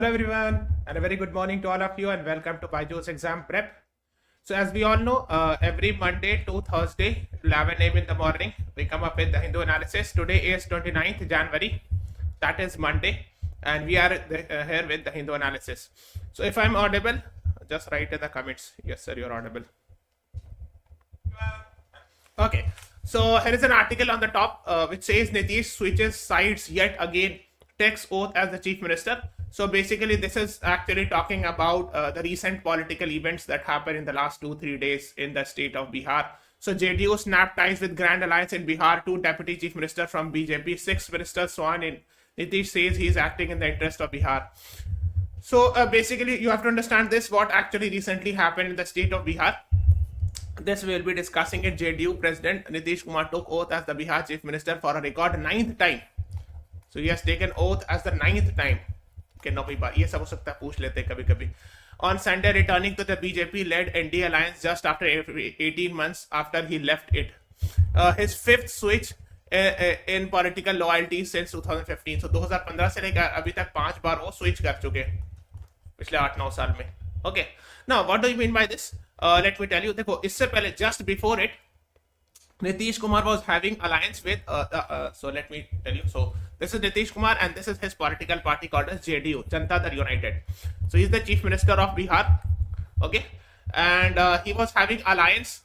Hello everyone and a very good morning to all of you and welcome to BYJU'S exam prep. So as we all know, every Monday to Thursday 11 a.m. in the morning we come up with the Hindu analysis. Today is 29th January, that is Monday, and we are here with the Hindu analysis. So if I'm audible, just write in the comments, yes sir, you're audible. Okay, so here is an article on the top which says Nitish switches sides yet again, takes oath as the chief minister. So basically this is actually talking about the recent political events that happened in the last 2-3 days in the state of Bihar. So JDU snapped ties with Grand Alliance in Bihar, 2 deputy chief minister from BJP, 6 ministers sworn in. Nitish says he is acting in the interest of Bihar. So basically you have to understand this, what actually recently happened in the state of Bihar. This we will be discussing it. JDU President Nitish Kumar took oath as the Bihar Chief Minister for a record 9th time. So he has taken oath as the 9th time. ये सब हो सकता है, पूछ लेते कभी कभी. On Sunday, returning to the BJP-led NDA alliance just after 18 months after he left it. His 5th switch in political loyalty since 2015. So 2015 से लेकर अभी तक 5 बार वो switch कर चुके पिछले 8-9 साल में. Okay. Now, what do you mean by this? Let me tell you. देखो, इससे पहले just before it, Nitish Kumar was having alliance with. So let me tell you. So this is Nitish Kumar, and this is his political party called as JDU, Janata Dal United. So he's the chief minister of Bihar. Okay, and he was having alliance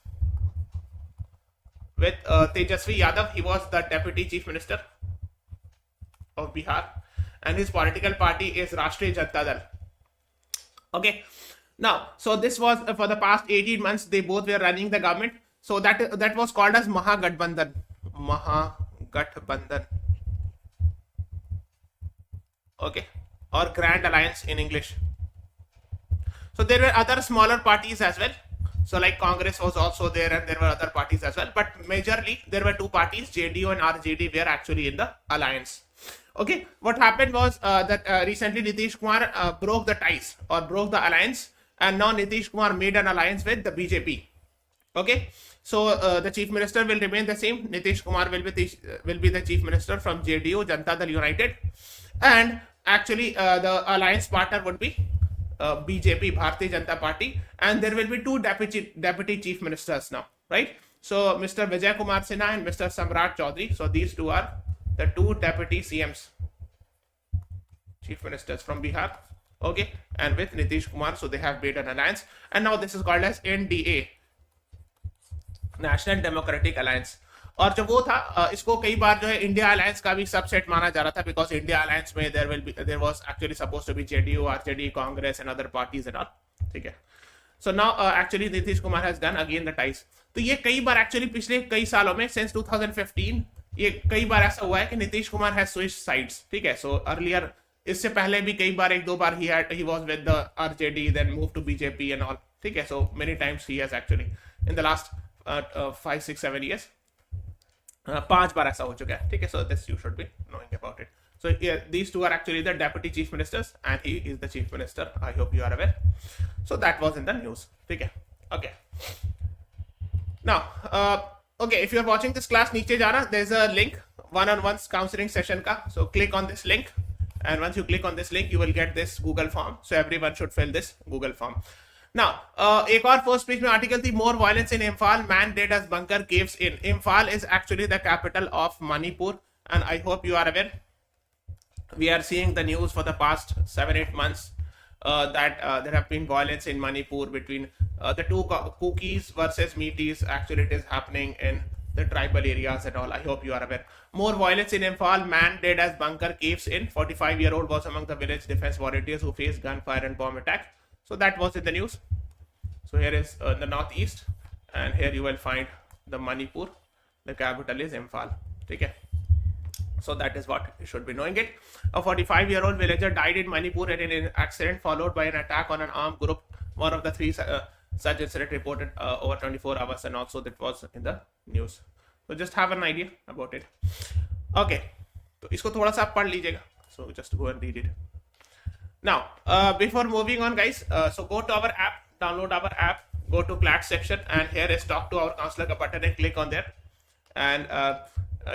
with Tejasvi Yadav. He was the deputy chief minister of Bihar, and his political party is Rashtriya Janata Dal. Okay. Now, so this was for the past 18 months, they both were running the government. So that was called as Mahagathbandhan. Mahagathbandhan. Okay. Or Grand Alliance in English. So there were other smaller parties as well. So like Congress was also there, and there were other parties as well. But majorly, there were 2 parties, JDU and RJD, were actually in the alliance. Okay. What happened was that recently Nitish Kumar broke the ties or broke the alliance. And now Nitish Kumar made an alliance with the BJP. Okay, so the chief minister will remain the same. Nitish Kumar will be the chief minister from JDU, Janata Dal United, and actually the alliance partner would be BJP, Bharatiya Janata Party, and there will be 2 deputy chief ministers now, right? So Mr. Vijay Kumar Sinha and Mr. Samrat Chaudhary. So these 2 are the 2 deputy CMs, chief ministers from Bihar. Okay, and with Nitish Kumar, so they have made an alliance, and now this is called as NDA, National Democratic Alliance. और जो वो था, इसको कई बार जो है India alliance का भी सबसेट माना जा रहा था, because इंडिया अलायंस में there was actually supposed to be JDU, RJD, Congress and other parties and all. ठीक है. So now actually Nitish Kumar has done again the ties. तो ये कई बार actually पिछले कई सालों में since 2015 ये कई बार ऐसा हुआ है कि Nitish Kumar has switched sides. ठीक है. So earlier, इससे पहले भी कई बार 1-2 बार he was with the RJD, then moved to BJP and all. ठीक है. So many times he has actually in the last 5, 6, 7 years 5 बार ऐसा हो चुका है. ठीक है. So this you should be knowing about it. So yeah, these 2 are actually the deputy chief ministers and he is the chief minister. I hope you are aware. So that was in the news. ठीक है. Okay. Now okay, if you are watching this class, नीचे जाना, there is a link, one-on-one counseling session का. So click on this link. And once you click on this link, you will get this Google form. So everyone should fill this Google form. Now, एक और first page में article थी, more violence in Imphal, man dead as bunker caves in. Imphal is actually the capital of Manipur, and I hope you are aware. We are seeing the news for the past 7-8 months that there have been violence in Manipur between the 2 Kukis versus Meiteis. Actually, it is happening in the tribal areas and all. I hope you are aware. More violence in Imphal, man dead as bunker caves in. 45-year-old was among the village defense volunteers who faced gunfire and bomb attack. So that was in the news. So here is the northeast, and here you will find the Manipur. The capital is Imphal. Okay. So that is what you should be knowing it. A 45-year-old villager died in Manipur in an accident followed by an attack on an armed group. One of the 3 such incident reported over 24 hours, and also that was in the news. So just have an idea about it. Okay, तो इसको थोड़ा सा पढ़ लीजिएगा. So just go and read it. Now, before moving on, guys, so go to our app, download our app, go to CLAT section, and here is talk to our counselor button, and click on there, and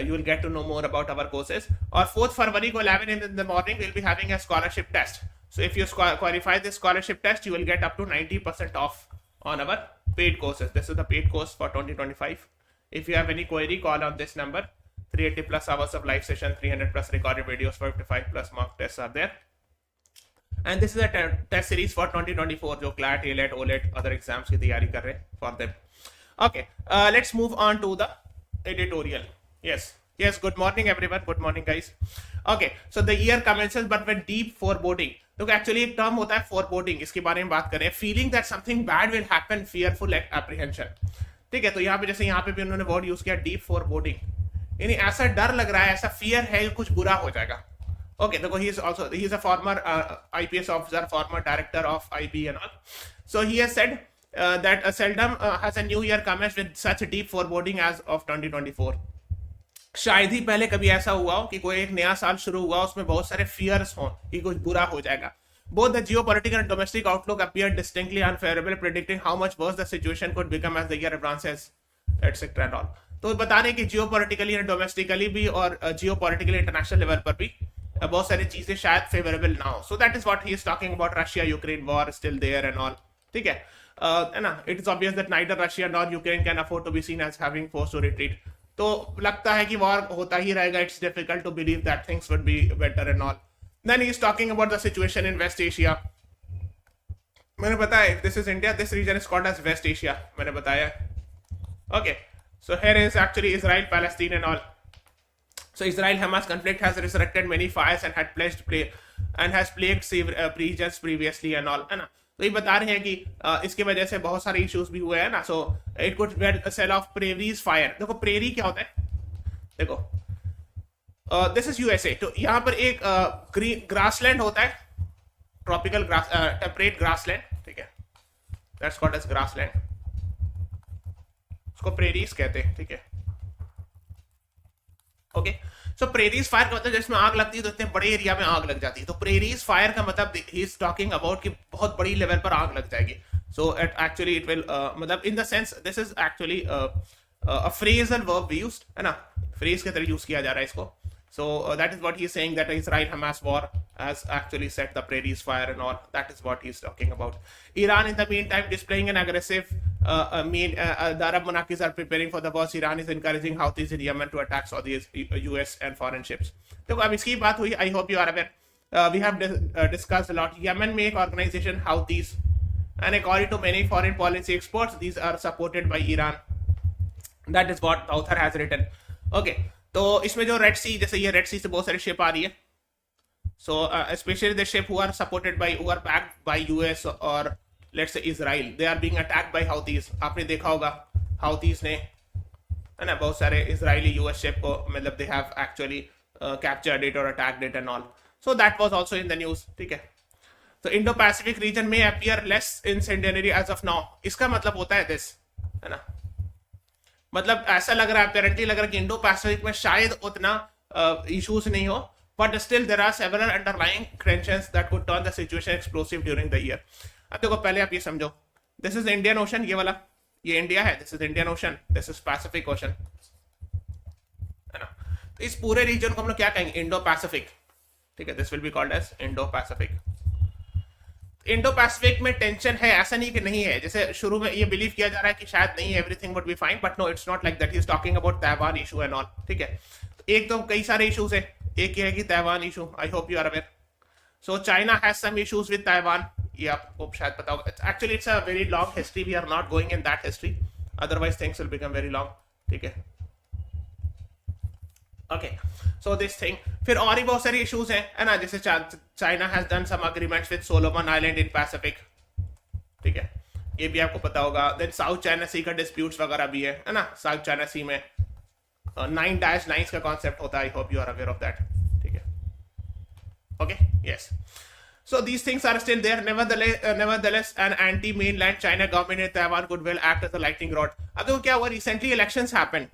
you will get to know more about our courses. Or 4th February को 11 in the morning, we'll be having a scholarship test. So if you qualify this scholarship test, you will get up to 90% off on our paid courses. This is the paid course for 2025. If you have any query, call on this number. 380 plus hours of live session, 300 plus recorded videos, 55 plus mock tests are there. And this is a test series for 2024 जो CLAT, AILET, OLET other exams की तैयारी कर रहे हैं for them. Okay, let's move on to the editorial. Yes, good morning everyone, good morning guys. Okay, so the year commences but with deep foreboding. तो actually एक term होता है foreboding, इसके बारे में बात करें. Feeling that something bad will happen, fearful apprehension. ठीक है, तो यहाँ पे जैसे यहाँ पे भी उन्होंने वर्ड यूज किया deep foreboding, यानी ऐसा डर लग रहा है, ऐसा फियर है कुछ बुरा हो जाएगा. Okay, so he is a former IPS officer, former director of IB and all. So he has said that seldom has a new year commenced with such deep foreboding as of 2024. शायद ही पहले कभी ऐसा हुआ हो कि कोई एक नया साल शुरू हुआ उसमें बहुत सारे fears हों कि कुछ बुरा हो जाएगा. Both the geopolitical and domestic outlook appeared distinctly unfavorable, predicting how much worse the situation could become as the year advances, etc. and all. तो बता रहे कि जियोपॉलिटिकली एंड डोमेस्टिकली भी और जियोपॉलिटिकली इंटरनेशनल लेवल पर भी बहुत सारी चीजें शायद फेवरेबल ना हो. So that is what he is talking about. Russia Ukraine war still there and all. ठीक है ना. It is obvious that neither Russia nor Ukraine can afford to be seen as having force to retreat. तो लगता है कि war होता ही रहेगा. It's difficult to believe that things would be better and all. Then he is talking about the situation in West Asia. मैंने बताया this is India, this region is called as West Asia. मैंने बताया. Okay, so here is actually Israel, Palestine and all. So Israel-Hamas conflict has resurrected many fires and has plagued regions previously and all, है ना. तो ये बता रहे हैं कि इसके वजह से बहुत सारे इश्यूज भी हुए हैं ना. So it could sell off prairie's fire. देखो प्रेरी क्या होता है. देखो this is USA. तो यहाँ पर एक ग्रासलैंड होता है, ट्रॉपिकल ग्रास, टेम्परेट ग्रासलैंड. ठीक है, that's called as grassland. उसको प्रेरीज कहते हैं. ठीक है, ओके. सो प्रेरीज फायर का मतलब जिसमें आग लगती है तो इतने बड़े एरिया में आग लग जाती है. तो प्रेरीज फायर का मतलब ही इज टॉकिंग अबाउट कि बहुत बड़ी लेवल पर आग लग जाएगी. सो एक्चुअली इट विल मतलब in the sense this is actually a phrasal verb we used, है ना. फ्रेज के तरह यूज किया जा रहा है इसको. So that is what he is saying, that Israel-Hamas war has actually set the prairies fire and all. That is what he is talking about. Iran, in the meantime, displaying an aggressive. The Arab monarchies are preparing for the wars. Iran is encouraging Houthis in Yemen to attack Saudi, US, and foreign ships. तो अब इसकी बात हुई. I hope you are aware. We have discussed a lot. Yemen में एक organization Houthis, and according to many foreign policy experts, these are supported by Iran. That is what the author has written. Okay. तो इसमें जो red सी, जैसे ये red सी से बहुत सारी शिप आ रही है. So specially the ship who are supported by, who are backed by US और let's say Israel, they are being attacked by Houthis. आपने देखा होगा हाउथीज ने, है ना, बहुत सारे इजरायली यूएस शिप को मतलब they have actually captured it और attacked it and all. So that was also in the news. ठीक है. तो इंडो पैसिफिक रीजन में appear less incendiary as of now. इसका मतलब होता है दिस, है ना. मतलब ऐसा लग रहा है, अपेरेंटली लग रहा है कि इंडो पैसिफिक में शायद उतना इश्यूज नहीं हो, but still there are several underlying tensions that could turn the situation explosive during the year. अब देखो पहले आप ये समझो, दिस इज इंडियन ओशन, ये वाला ये इंडिया है, this is Indian ocean, this is Pacific ocean, है ना. तो इस पूरे रीजन को हम लोग क्या कहेंगे, इंडो पैसिफिक. ठीक है, this will be called as Indo Pacific. Indo Pacific में टेंशन है, ऐसा नहीं कि नहीं है. जैसे शुरू में ये बिलीव किया जा रहा है कि शायद नहीं, everything would be fine, but no, it's not like that. He is talking about Taiwan issue and all. ठीक है, एक तो कई सारे इश्यूज है, एक ये है कि Taiwan issue. I hope you are aware. So China has some issues with Taiwan, ये आपको शायद पता होगा. Actually it's a very long history, we are not going in that history, otherwise things will become very long. ठीक है, okay. So this thing, फिर और ही बहुत सारी इश्यूज हैं, है ना. जैसे China has done some agreements with Solomon Island in Pacific. ठीक है, ये भी आपको पता होगा. देन साउथ चाइना सी का डिस्प्यूट्स वगैरह भी है ना. साउथ चाइना सी में 9-9 का कॉन्सेप्ट होता है. I hope you are aware of that. ठीक है, okay, yes. So these things are still there. Nevertheless, an anti-mainland China government in Taiwan could well act as a lightning rod. अब देखो क्या हुआ, recently elections happened.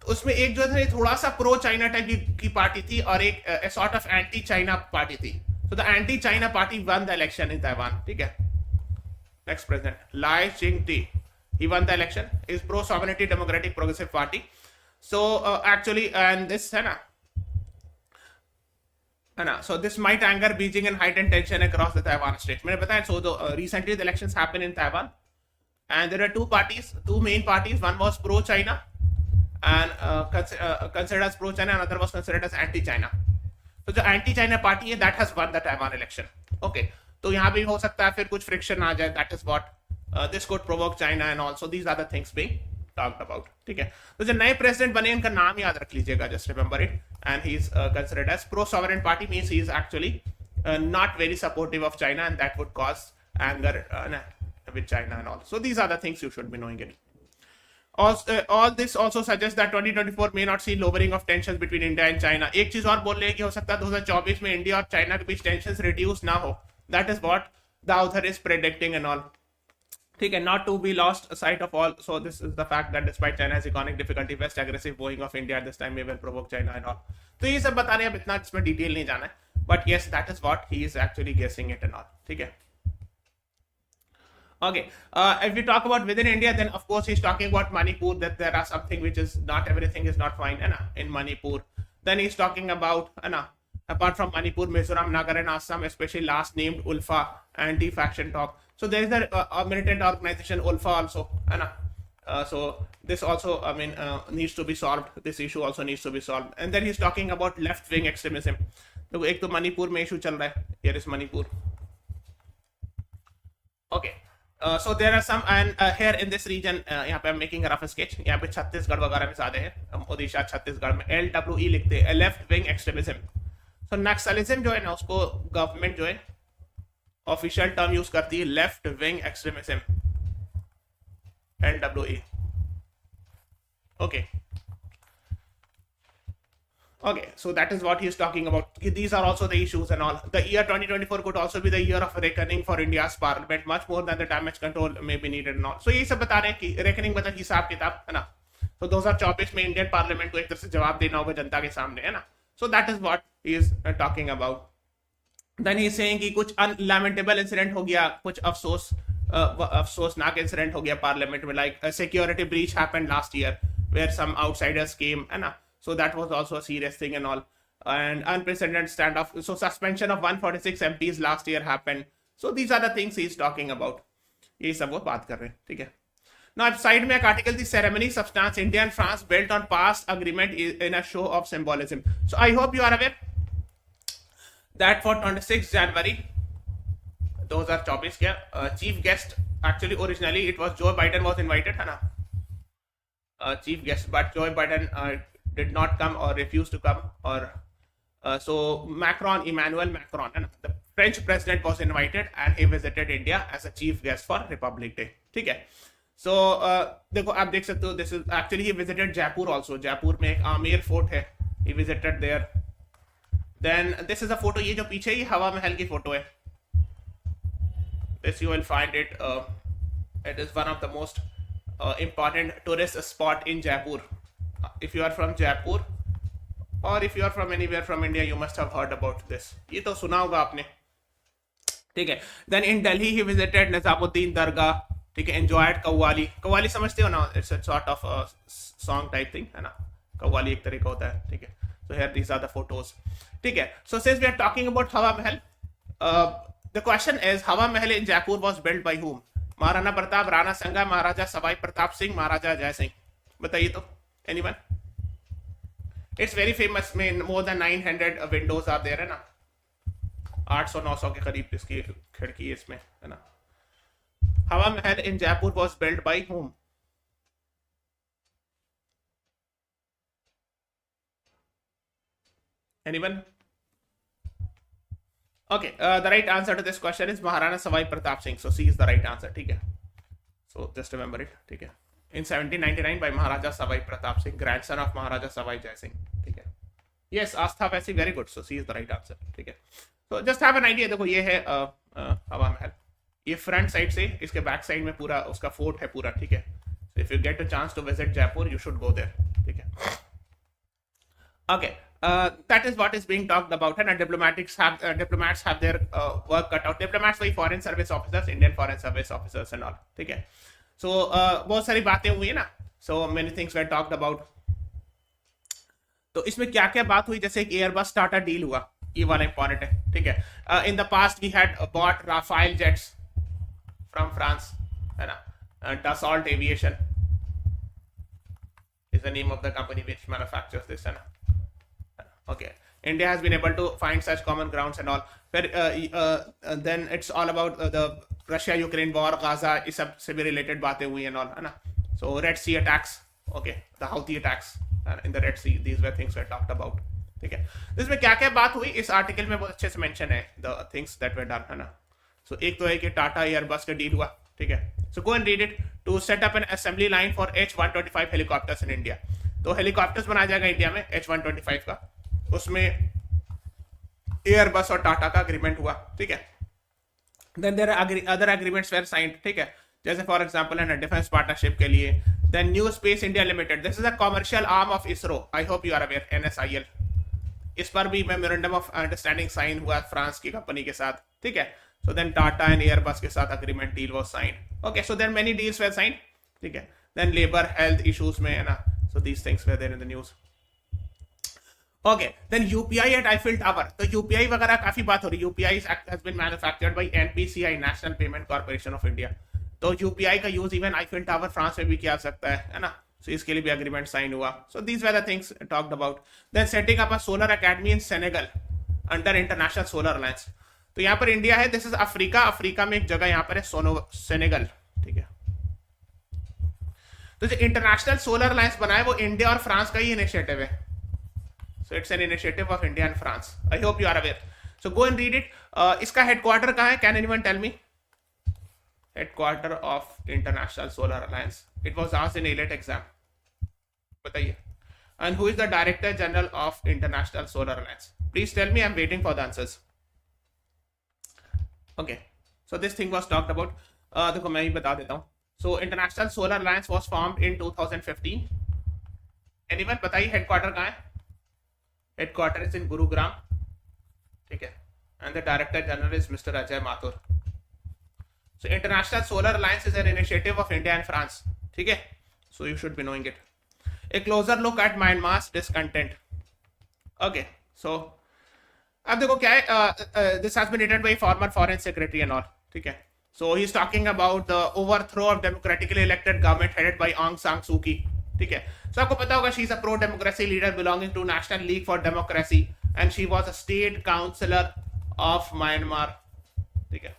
तो उसमें एक जो है थोड़ा सा प्रो चाइना टाइप की पार्टी थी और एक sort of anti China party थी. So the anti-China party won the election in Taiwan. ठीक है, next president Lai Ching-te, he won the election. Is pro-sovereignty democratic progressive party. So actually, and this है ना, है ना. So this might anger Beijing and heighten tension across the Taiwan Strait. मैंने बताया. So recently the elections happened in Taiwan, and there are two main parties. One was pro-China and considered as pro-China, and another was considered as anti-China. तो जो anti-China party है, that has won the Taiwan election. Okay. तो यहाँ भी हो सकता है फिर कुछ friction आ जाए. That is what this could provoke China and also these are the things being talked about. ठीक है. तो जो नए president बने उनका नाम याद रख लीजिएगा. Just remember it. And he is considered as pro-sovereign party, means he is actually not very supportive of China, and that would cause anger with China and all. So these are the things you should be knowing it. All this also suggests that 2024 may not see lowering of tensions between India and China. एक चीज और बोल रहे हैं कि हो सकता है 2024 में इंडिया और चाइना के बीच tensions reduce ना हो. That is what the author is predicting and all. ठीक है, not to be lost sight of all. So this is the fact that despite China's economic difficulty, West aggressive bowing of India at this time may well provoke China and all. तो ये सब बता रहे हैं, अब इतना इसमें detail नहीं जाना है. But yes, that is what he is actually guessing it and all. ठीक है. Okay, if we talk about within India, then of course he's talking about Manipur, that there are something which is not everything is not fine in Manipur. Then he's talking about apart from Manipur, Mizoram, Nagar and Assam, especially last named Ulfa anti-faction talk. So there is a militant organization Ulfa also, so this also needs to be solved. This issue also needs to be solved. And then he's talking about left-wing extremism. तो एक तो मणिपुर में issue चल रहा है. Here is Manipur. Okay. So there are some, and here in this region, यहाँ पे I'm making a rough sketch. यहाँ पे छत्तीसगढ़ वगैरह में ज़्यादा है. ओडिशा छत्तीसगढ़ में LWE लिखते हैं, left wing extremism. So Naxalism जो है ना, उसको गवर्नमेंट जो है ऑफिशियल टर्म यूज करती है left wing extremism, LWE. Okay. Okay, so that is what he is talking about. These are also the issues and all. The year 2024 could also be the year of reckoning for India's parliament, much more than the damage control may be needed and all. So ये सब बता रहे हैं कि reckoning मतलब हिसाब किताब है ना. तो 2024 में इंडियन पार्लियामेंट को एक तरह से जवाब देना होगा जनता के सामने, है ना. So that is what he is talking about. Then he is saying कि कुछ unlamentable incident हो गया, कुछ अफसोसनाक इंसिडेंट हो गया पार्लियामेंट में, like a security breach happened last year where some outsiders came, है ना. So that was also a serious thing and all. And unprecedented standoff. So suspension of 146 MPs last year happened. So these are the things he is talking about. ये सब वो बात कर रहे हैं, ठीक है. Now side में एक article, the ceremony substance India and France built on past agreement in a show of symbolism. So I hope you are aware that for 26 January 2024 क्या chief guest, actually originally it was Joe Biden was invited, है ना, chief guest, but Joe Biden did not come or refused to come, or so Emmanuel Macron, and the French president was invited and he visited India as a chief guest for Republic Day. ठीक है. So देखो आप देख सकते हो, this is actually he visited Jaipur also. Jaipur में एक Amer fort है, he visited there. Then this is a photo, ये जो पीछे ये हवा महल की फोटो है. This you will find it. It is one of the most important tourist spot in Jaipur. If you are from Jaipur or if you are from anywhere from India, you must have heard about this. ये तो सुना होगा आपने, ठीक है. Then in Delhi he visited Nizamuddin Dargah, ठीक है. Enjoyed Qawwali. Qawwali समझते हो ना? It's a sort of a song type thing, है ना. Qawwali एक तरह का होता है, ठीक है. So here these are the photos, ठीक है. So since we are talking about Hawa Mahal, the question is Hawa Mahal in Jaipur was built by whom? Maharana Pratap, Rana संगा, महाराजा सवाई प्रताप सिंह, महाराजा जय सिंह. बताइए तो. Anyone? It's very famous. में more than 900 windows are there, है ना. 800-900 के करीब इसकी खिड़की है इसमें, है ना. हवा महल in Jaipur was built by whom? Anyone? Okay, the right answer to this question is Maharana Savai Pratap Singh. So C is the right answer, ठीक है. So just remember it, ठीक है. In 1799 by Maharaja Savai Pratap Singh, grandson of Maharaja Savai Jai Singh, ठीक है. Yes, Astha वैसे very good. So C is the right answer, ठीक है. So just have an idea. देखो ये है हवा महल. ये फ्रंट साइड से इसके बैक साइड में पूरा उसका फोर्ट है पूरा, ठीक है. So if you get a chance to visit Jaipur, you should go there, ठीक है. Okay. That is what is being talked about, and diplomats have their work cut out. Diplomats वही foreign service officers, Indian foreign service officers and all, ठीक है. So बहुत सारी बातें हुई है ना. So many things were talked about. तो इसमें क्या क्या बात हुई, जैसे एक एयरबस टाटा डील हुआ, ये वाला इंपॉर्टेंट है, ठीक है। In the past we had bought Rafale jets from France, है ना, Dassault Aviation is the name of the company which manufactures this, है ना. Okay, India has been able to find such common grounds and all. Then it's all about the Russia-Ukraine war, Gaza, इस सब से भी related बातें हुई and all, है ना. So Red Sea attacks, okay, the Houthi attacks in the Red Sea, these were things were talked about, ठीक है. इसमें क्या क्या बात हुई इस आर्टिकल में बहुत अच्छे से मेंशन है, the things that were done, है ना. So एक तो है कि टाटा एयरबस का डील हुआ, ठीक है. So go and read it. To set up an assembly line for H-125 helicopters in India. तो हेलीकॉप्टर्स बनाया जाएगा इंडिया में H-125 का, उसमें एयरबस और टाटा का अग्रीमेंट हुआ, ठीक है. Then there are other agreements were signed, ठीक है, जैसे फॉर एग्जांपल है ना डिफेंस पार्टनरशिप के लिए. Then New Space India Limited, this is a commercial arm of ISRO. I hope you are aware, NSIL. इस पर भी मेमोरेंडम ऑफ अंडरस्टैंडिंग साइन हुआ फ्रांस की कंपनी के साथ, ठीक है. So then Tata and Airbus के साथ agreement deal was signed. Okay, so then many deals were signed, ठीक है. Then labor health issues में है ना, so these things were there in the news. Okay, then UPI at Eiffel Tower. तो UPI वगैरह काफी बात हो रही है. UPI has been manufactured by NPCI, National Payment Corporation of India. तो UPI का use even Eiffel Tower France में भी किया जा सकता है ना. So इसके लिए भी agreement sign हुआ. So these were the things talked about. Then setting up a solar academy in Senegal under International Solar Alliance. तो यहाँ पर इंडिया है, दिस इज अफ्रीका, अफ्रीका में एक जगह यहाँ पर है सेनेगल, ठीक है. तो जो इंटरनेशनल सोलर अलायंस बना है वो इंडिया और फ्रांस का ही इनिशिएटिव है. So it's an initiative of India and France. I hope you are aware. So go and read it. इसका हेडक्वार्टर कहाँ है? Can anyone tell me? Headquarter of international solar alliance. It was asked in AILET exam. बताइए. And who is the director general of international solar alliance? Please tell me, I am waiting for the answers. Okay, so this thing was talked about. देखो मैं ही बता देता हूँ. So International Solar Alliance was formed in 2015. Anyone बताइए headquarter कहाँ है? Headquarter is in Gurugram, ठीक है. And the Director General is Mr. Ajay Mathur. So International Solar Alliance is an initiative of India and France, ठीक है. So you should be knowing it. A closer look at Myanmar's discontent. Okay, so अब देखो क्या है, this has been written by former foreign secretary and all, ठीक है. So he is talking about the overthrow of democratically elected government headed by Aung San सू की, ठीक है. सो आपको पता होगा she is a pro democracy leader belonging to National League for Democracy and she was a state counsellor of Myanmar, ठीक है.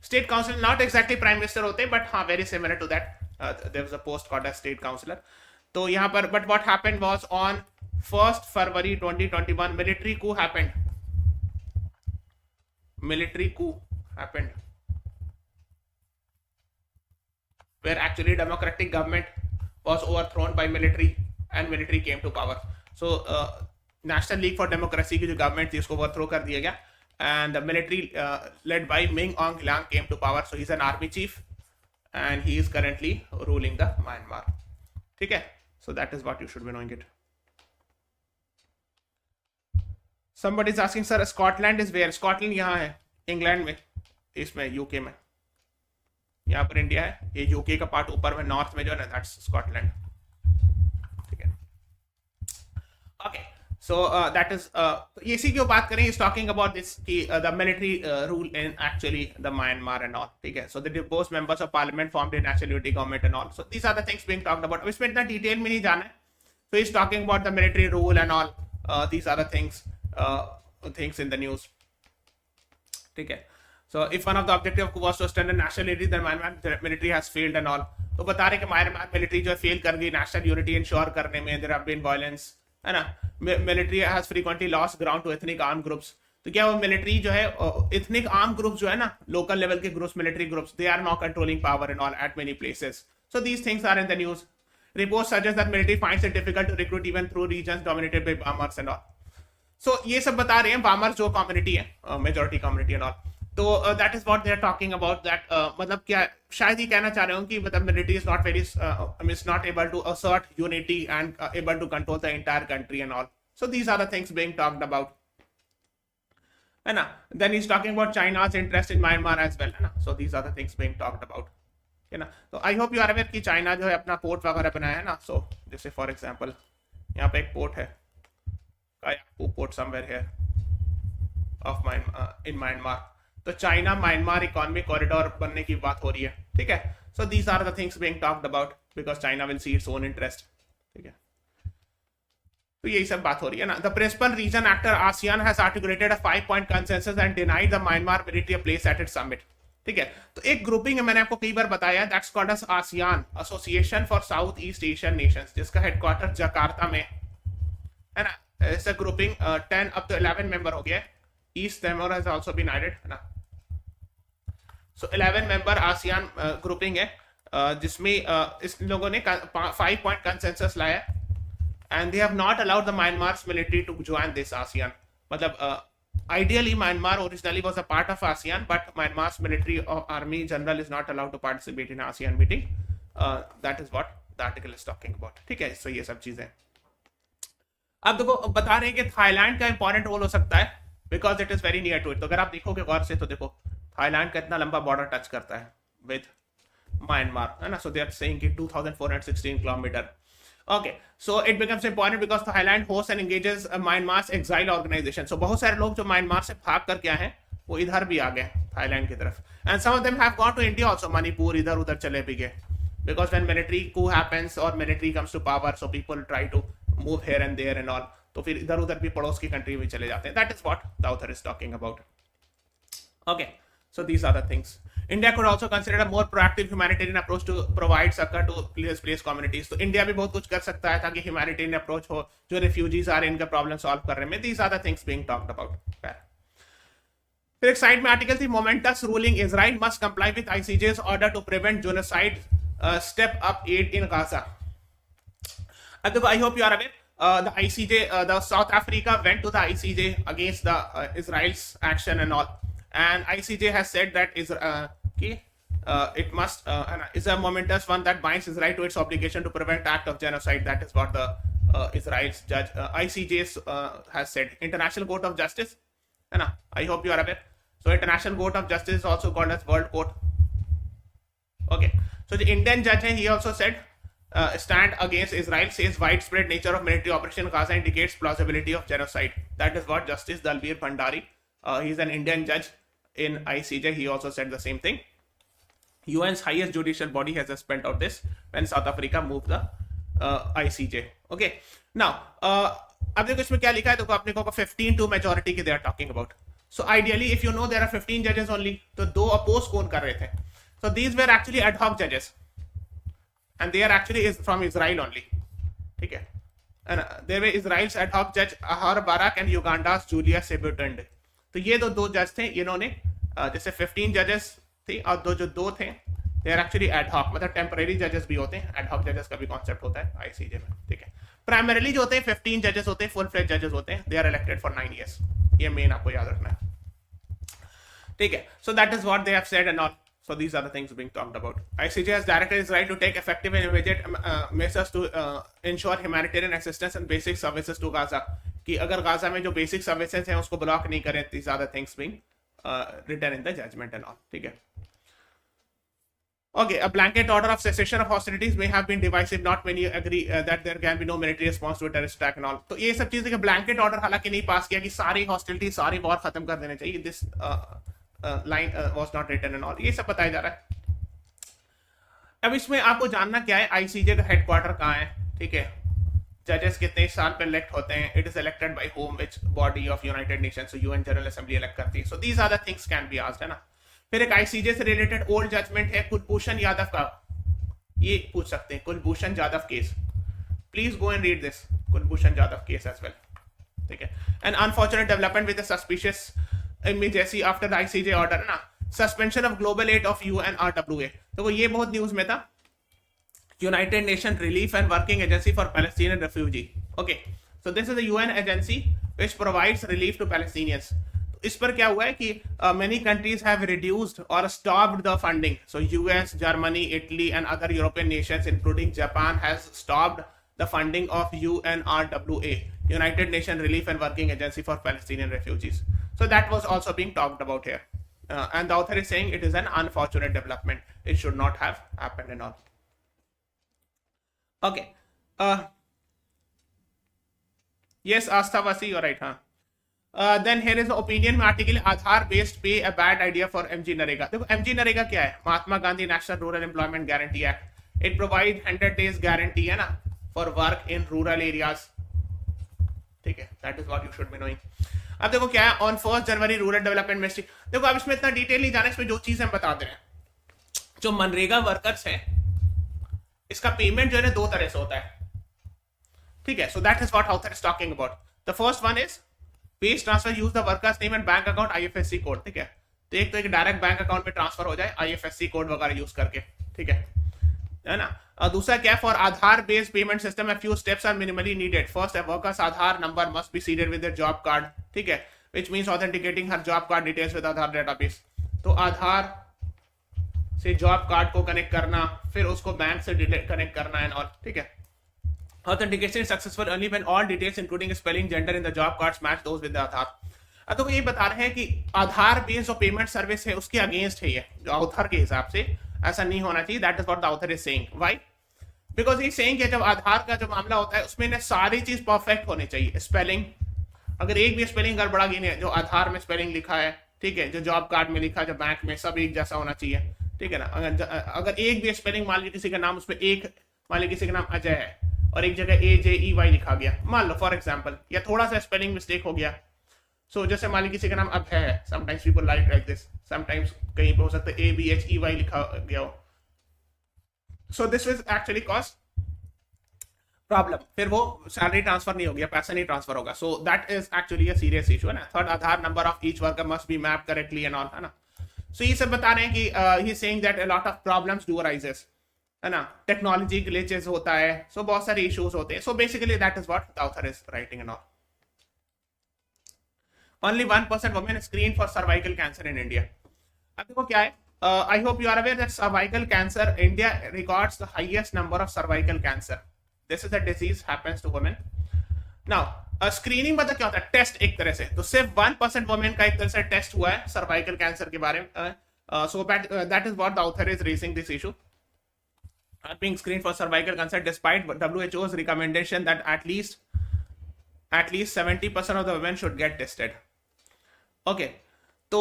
State councillor not exactly prime minister होते बट हाँ very similar to that. There was a post called as state counsellor. तो यहाँ पर but what happened was on 1 February 2021 military coup happened. Military coup happened where actually democratic government was overthrown by military and military came to power. So National League for Democracy की जो government थी उसको overthrow कर दिया गया and the military led by Min Aung Hlaing came to power. So he's an army chief and he is currently ruling the Myanmar, ठीक है. So that is what you should be knowing it. Somebody is asking, sir, Scotland is where? Scotland यहाँ है, England में, इसमें UK में. यहाँ पर India है, ये यूके का पार्ट ऊपर में नॉर्थ में जो है दैट्स स्कॉटलैंड, ठीक है. ओके, सो दैट इज इसी की बात करें. इज टॉकिंग अबाउट दिस कि the military rule in actually the Myanmar and all, ठीक है. So the deposed members of parliament formed a national unity government and all. So these are the things being talked about. इसमें इतना detail में नहीं जाना है. So is talking about the military rule and all. These are the things in the news, ठीक है. So if one of the objective was to strengthen national unity, then Myanmar military has failed and all. तो बता रहे कि Myanmar military जो fail कर गई national unity ensure करने में. देयर हैव बीन वायलेंस, है ना. Military has frequently lost ground to ethnic arm groups. तो क्या वो मिलिट्री जो है एथनिक आर्म ग्रुप्स जो है ना, लोकल लेवल के groups, military groups, they are not controlling power and all at many places. So these things are in the news. Reports suggest that military finds it difficult to recruit even through regions dominated by Bamars and all. So ये सब बता रहे हैं Bamars जो community है, majority community and all. तो that is what they are talking about. That मतलब क्या शायद ही कहना चाह रहे हो कि मतलब military is not very is not able to assert unity and able to control the entire country and all. So these are the things being talked about, है ना. Then is talking about China's interest in Myanmar as well, है ना. So these are the things being talked about, है ना. तो I hope you are aware कि China जो है अपना पोर्ट वगैरह बनाया है ना. सो जैसे फॉर एग्जांपल यहाँ पे एक पोर्ट है, port somewhere here, off in Myanmar. तो चाइना म्यांमार इकोनॉमिक कॉरिडोर बनने की बात हो रही है, ठीक है। So these are the things being talked about because China will see its own interest, ठीक है। तो यही सब बात हो रही है ना। The principal region actor ASEAN has articulated a 5-point consensus and denied the Myanmar military place at its summit, ठीक है। तो एक ग्रुपिंग है, मैंने आपको कई बार बताया, that's called as ASEAN, Association for South East Asian Nations, जिसका हेडक्वार्टर जकार्ता में है ना। इट्स अ ग्रुपिंग 10 अब तो 11 मेंबर हो गया है। East Timor has also been added, है ना। सो 11 मेंबर आसियान ग्रुपिंग है, जिसमें इस लोगों ने 5-point कंसेंसस लाया, and they have not allowed the Myanmar's military to join this ASEAN. मतलब ideally Myanmar originally was a part of ASEAN, but Myanmar's military or army general is not allowed to participate in ASEAN meeting. That is what the article is talking about, ठीक है। so ये सब चीजें अब देखो बता रहे हैं कि थाईलैंड का इंपॉर्टेंट रोल हो सकता है because it is very near to it. तो अगर आप देखोगे गौर से तो देखो थाईलैंड का इतना लंबा बॉर्डर टच करता है विद म्यांमार, है ना। सो दे आर सेइंग कि 2416 kilometre. Okay, so it becomes important because Thailand hosts and engages Myanmar's exile organization. So बहुत सारे लोग जो म्यांमार से भाग कर क्या हैं वो इधर भी आ गए थाईलैंड की तरफ, and some of them have gone to India also. Manipur इधर उधर चले भी गए because when military coup happens or military comes to power, so people try to move here and there and all. तो फिर इधर उधर भी पड़ोस की कंट्री में चले जाते हैं. That is what the author is talking about. Okay, so these are the things. India could also consider a more proactive humanitarian approach to provide succor to displaced communities. तो इंडिया भी बहुत कुछ कर सकता है ताकि humanitarian approach हो, जो refugees आ रहे हैं इनका प्रॉब्लम सॉल्व कर रहे हैं। These are the things being talked about. फिर एक साइड में आर्टिकल थी momentous ruling Israel must comply with ICJ's order to prevent genocide step up aid in Gaza. अब I hope you are aware the ICJ, the South Africa went to the ICJ against the Israel's action and all, and ICJ has said that it must is a momentous one that binds Israel to its obligation to prevent act of genocide. That is what the Israel's judge ICJ has said. International Court of Justice, है ना? I hope you are aware. So International Court of Justice is also called as World Court. Okay, so the Indian judge he also said stand against Israel, says widespread nature of military operation in Gaza indicates plausibility of genocide. That is what Justice Dalbir Bhandari, he is an Indian judge in ICJ, he also said the same thing. UN's highest judicial body has spelled out this when South Africa moved the ICJ. Okay, now अब देखो इसमें क्या लिखा है, देखो अपने को 15 to majority की they are talking about. So ideally if you know there are 15 judges only, तो दो oppose कौन कर रहे थे? So these were actually ad hoc judges. And they are actually is from Israel only, ठीक है। And there were Israel's ad hoc judge Ahar Barak and Uganda's Julia Sebutende. तो ये दो जज थे, इन्होंने जैसे 15 जजेस थे और दो थे they are actually ad hoc, मतलब टेम्परेरी जजेस भी होते हैं, ad hoc जजेस का भी कॉन्सेप्ट होता है आईसीजे में, ठीक है। प्राइमरीली जो होते हैं 15 जजेस होते हैं, फुल फ्लेज जजेस होते हैं, they are elected for 9 years. ये मेन आपको याद रखना है, ठीक है। So that is what they have said and all. So these are the things being talked about. ICJ has directed Israel to take effective and immediate measures to ensure humanitarian assistance and basic services to Gaza. कि अगर Gaza में जो basic services हैं उसको block नहीं करें, these are the things being written in the judgment and all, ठीक है। Okay, a blanket order of cessation of hostilities may have been divisive, not when you agree that there can be no military response to a terrorist attack and all. तो ये सब चीजें कि blanket order हालांकि नहीं पास किया कि सारी hostility, सारी वॉर खत्म कर देने चाहिए, this line was not written and all, ये सब बताया जा रहा है। अब इसमें आपको जानना क्या है, आईसीजे का हेडक्वार्टर कहाँ है, ठीक है। जजेस कितने साल पे इलेक्ट होते हैं, it is elected by whom which body of United Nations, so UN General Assembly elect करती है। So these are the things can be asked, है ना। फिर एक आईसीजे से रिलेटेड ओल्ड जजमेंट है कुलभूषण यादव का, ये पूछ सकते हैं Kulbhushan Yadav case, please go and read this Kulbhushan Yadav case as well, ठीक है। An unfortunate development with suspicious immediacy after the ICJ order, ना, suspension of global aid of UNRWA. तो ये बहुत न्यूज में था, united nation relief and working agency for Palestinian refugee. Okay, so this is the UN agency which provides relief to Palestinians. इस पर क्या हुआ है कि मेनी कंट्रीज हैव रिड्यूस्ड और stopped the funding. So US, Germany, Italy and other European Nations including Japan has stopped the funding of UNRWA, United Nation Relief and Working Agency for Palestinian Refugees. So that was also being talked about here. And the author is saying it is an unfortunate development. It should not have happened and all. Okay. Yes, Astha Vasi, you're right. Huh? Then here is opinion में article Aadhaar based pay a bad idea for MG NREGA. देखो MG NREGA क्या है, Mahatma Gandhi national rural employment guarantee act. It provide 100 days guarantee है ना for work in rural areas, ठीक है, that is what you should be knowing. अब देखो क्या है, on 1 January rural development ministry. देखो अब इसमें इतना डिटेल नहीं जाना, इसमें जो चीज हम बता दे रहे हैं, जो मनरेगा वर्कर्स है इसका पेमेंट जो है ना 2 तरह से होता है, ठीक है। सो that is what author is talking about. The first one is page transfer use the workers name and bank account IFSC code, ठीक है। तो एक डायरेक्ट बैंक अकाउंट में ट्रांसफर हो जाए आईएफएससी कोड वगैरह यूज करके, ठीक है ना। और दूसरा क्या, for Aadhaar based payment system a few steps are minimally needed. First, a worker's Aadhaar number must be seeded with their job card, ठीक है, which means authenticating her job card details with Aadhaar database. तो आधार से job card को connect करना, फिर उसको bank से connect करना एंड ऑल, ठीक है। Authentication is successful only when all details including spelling, gender in the job cards match those with the Aadhaar. तो ये बता रहे हैं कि आधार बेस्ड जो पेमेंट सर्विस है उसके अगेंस्ट है ये, जो ऑथर के हिसाब से ऐसा नहीं होना चाहिए। That is what the author is saying. Why? Because he saying कि जब आधार का जो मामला होता है उसमें ना सारी चीज परफेक्ट होनी चाहिए। स्पेलिंग, अगर एक भी स्पेलिंग गड़बड़ा गई नहीं, जो आधार में स्पेलिंग लिखा है, ठीक है, जो जॉब कार्ड में लिखा है, जो बैंक में, सब एक जैसा होना चाहिए, ठीक है ना। अगर एक भी स्पेलिंग, मान लीजिए किसी का नाम उसमें एक, मान लीजिए किसी का नाम अजय है और एक जगह AJEY लिखा गया, मान लो फॉर एग्जाम्पल, या थोड़ा सा स्पेलिंग मिस्टेक हो गया, सो जैसे मान लीजिए किसी का नाम अभय है, sometimes people like this, sometimes कहीं पे हो सकता है ABHEY लिखा गया हो, so this will actually cause problem, फिर वो सैलरी ट्रांसफर नहीं हो गया, पैसा नहीं ट्रांसफर होगा। सो that is actually a serious issue है ना। Third, Aadhaar number of each worker must be map correctly and all, है ना। सो ये सब बता रहे हैं कि he saying that a lot of problems do arises, है ना, टेक्नोलॉजी ग्लिचेस होता है, सो बहुत सारे इश्यूज होते हैं। So basically that is what the author is writing and all. Only 1% women screened for cervical cancer in India. अब देखो क्या है, I hope you are aware that cervical cancer, India records the highest number of cervical cancer. This is a disease happens to women. Now, screening मतलब क्या होता है, test एक तरह से, तो सिर्फ 1% वुमेन का एक तरह से टेस्ट हुआ है सर्वाइकल कैंसर के बारे में। So that is what the author is raising this issue. Are being screened for cervical cancer despite WHO's recommendation that at least 70% of the women should get tested. Okay, तो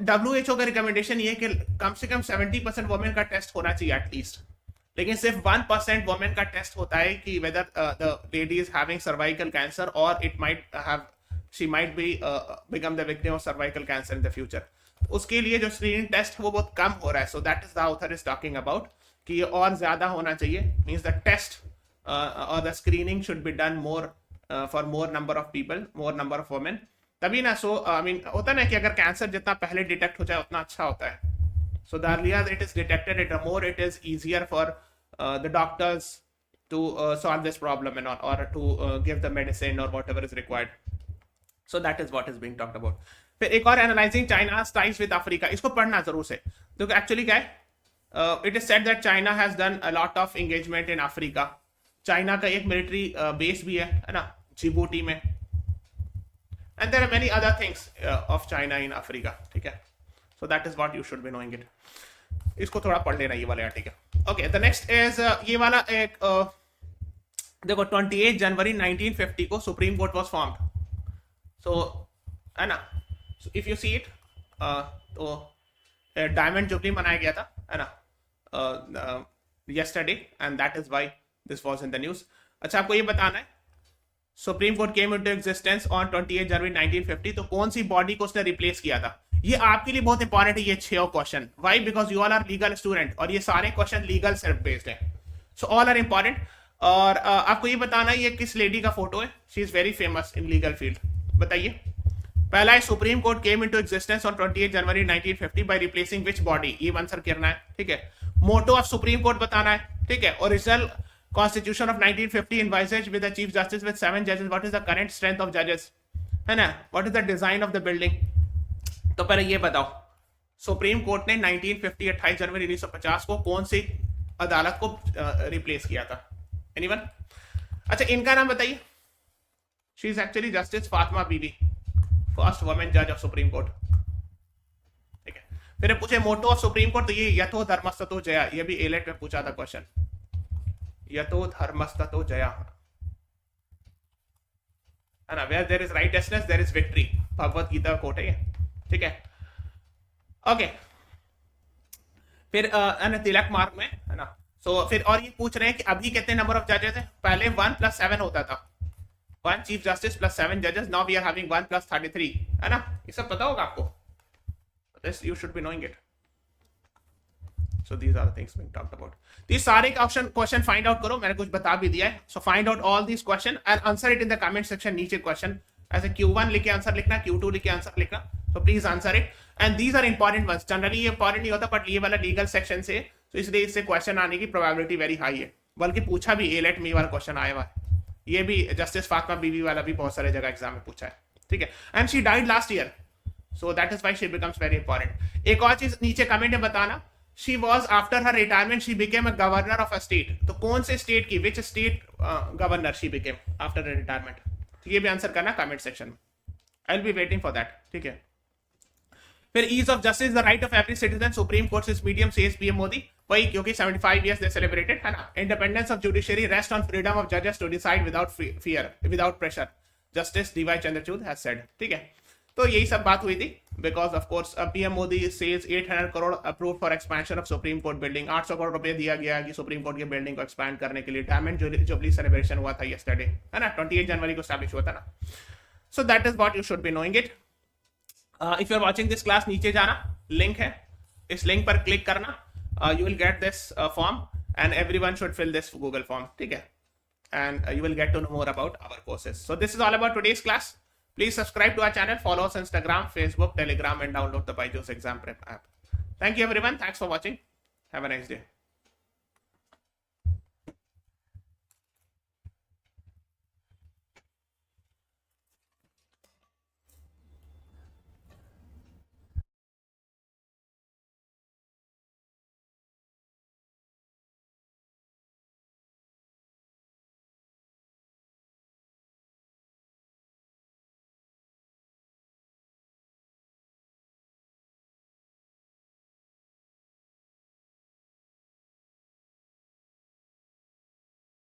WHO का recommendation ये कि कम से कम 70% women का test होना चाहिए at least, लेकिन सिर्फ 1% वुमेन का टेस्ट होता है कि whether the lady is having cervical cancer और it might have, she might be become the victim of cervical cancer in the future. उसके लिए जो स्क्रीनिंग टेस्ट है वो बहुत कम हो रहा है। सो that is the author is talking about कि ये और ज्यादा होना चाहिए, मींस द टेस्ट और the screening should be done more for more number of people, more number of women, तभी ना। सो आई मीन होता ना कि अगर कैंसर जितना पहले डिटेक्ट हो जाए उतना अच्छा होता है। So the earlier it is detected, it more it is easier for the doctors to solve this problem and और टू गिव द मेडिसिन और whatever is required. So that is what is being talked about. फिर एक और, analysing China's ties with Africa, इसको पढ़ना जरूर से। तो एक्चुअली क्या है, it is said that China has done a lot of engagement in Africa. China का एक मिलिट्री बेस भी है ना, जिबूटी में, and there are many other things of China in Africa, ठीक है। So that is what you should be knowing it. इसको थोड़ा पढ़ लेना ये वाले article. Okay, the next is ये वाला एक देखो 28 जनवरी 1950 को supreme court was formed. So है ना, so if you see it, तो डायमंड जुबली मनाया गया था, है ना, yesterday, and that is why this was in the news. अच्छा, आपको ये बताना है supreme court came into existence on 28 जनवरी 1950, तो कौन सी बॉडी को उसने रिप्लेस किया था? ये आपके लिए बहुत इंपॉर्टेंट है ये 6 question. Why? Because you all are legal student और ये सारे क्वेश्चन लीगल सेल्फ बेस्ड है, सो ऑल आर इंपॉर्टेंट। और आपको ये बताना है ये किस लेडी का फोटो है, she is very famous in legal field. बताइए। पहला है supreme court came into existence on 28 January 1950 by replacing which body, ये आंसर करना है, ठीक है। मोटो ऑफ सुप्रीम कोर्ट बताना है, ठीक है। Original Constitution of 1950 envisaged with the Chief Justice with 7 judges. What is the current strength of judges? है ना? What is the design of the building? तो पहले ये बताओ, सुप्रीम कोर्ट ने 1950 28 जनवरी 1950 को कौन सी अदालत को रिप्लेस किया था? एनीवन? अच्छा, इनका नाम बताइए। She is actually justice Fatima Bibi, first women जज ऑफ सुप्रीम कोर्ट, ठीक है। फिर पूछे मोटो ऑफ सुप्रीम कोर्ट, तो ये यथो धर्मस्ततो जया, ये भी एलेट में पूछा था क्वेश्चन, यतो धर्मस्ततो जया। है ना, where there is righteousness there is victory, Bhagavad Gita का कोट है ये, ठीक है। ओके, फिर तिलक मार्क में, है ना। सो फिर और ये पूछ रहे हैं कि अभी कितने नंबर ऑफ जजेस हैं। पहले 1 + 7 होता था, 1 चीफ जस्टिस प्लस 7 जजेस, नाउ वी आर हैविंग 1 + 33, है ना। ये सब पता होगा आपको, this you should be knowing it. So these are the things being talked about. These सारे क्वेश्चन फाइंड आउट करो, मैंने कुछ बता भी दिया है। So find out all these question and answer it in the comment section नीचे question, ऐसे Q1 लिख के आंसर लिखना, Q2 लिख के आंसर लिखना। So please answer it and these are important ones. Generally ये इंपॉर्टेंट नहीं होता, बट ये वाला लीगल सेक्शन से, तो इसलिए इससे क्वेश्चन आने की प्रोबेबिलिटी वेरी हाई है। बल्कि पूछा भी AILET में वाला क्वेश्चन आया हुआ है, ये भी जस्टिस फातिमा बीवी वाला भी बहुत सारे जगह एग्जाम में पूछा है, ठीक है। And she died last year, so that is why she becomes very important. एक और चीज नीचे कमेंट में बताना, she was after her retirement she became a governor of a state, तो कौन से स्टेट की, which state governor she became after her retirement, तो ये भी आंसर करना कमेंट सेक्शन में, I'll be waiting for that, ठीक है। फिर ease of justice the right of every citizen, supreme court is medium says PM Modi, वही क्योंकि 75 years they celebrated, है ना। independence of judiciary rest on freedom of judges to decide without fear without pressure, justice DY Chandrachud has said, ठीक है। तो यही सब बात हुई थी, because of course PM Modi says 800 crore approve for expansion of Supreme court building, 800 crore रुपए दिया गया कि सुप्रीम कोर्ट की बिल्डिंग को एक्सपैंड करने के लिए। डायमंड जुबली सेलिब्रेशन हुआ था यस्टरडे, है ना, 28 जनवरी को एस्टैब्लिश हुआ था ना। So that is what you should be knowing it. If you are watching this class, नीचे जाना, लिंक है, इस लिंक पर क्लिक करना, you will get this form and everyone should fill this Google form, ठीक है, and you will get to know more about our courses. So this is all about today's class. Please subscribe to our channel, follow us on Instagram, Facebook, Telegram, and download the BYJU'S exam prep app. Thank you everyone. Thanks for watching. Have a nice day.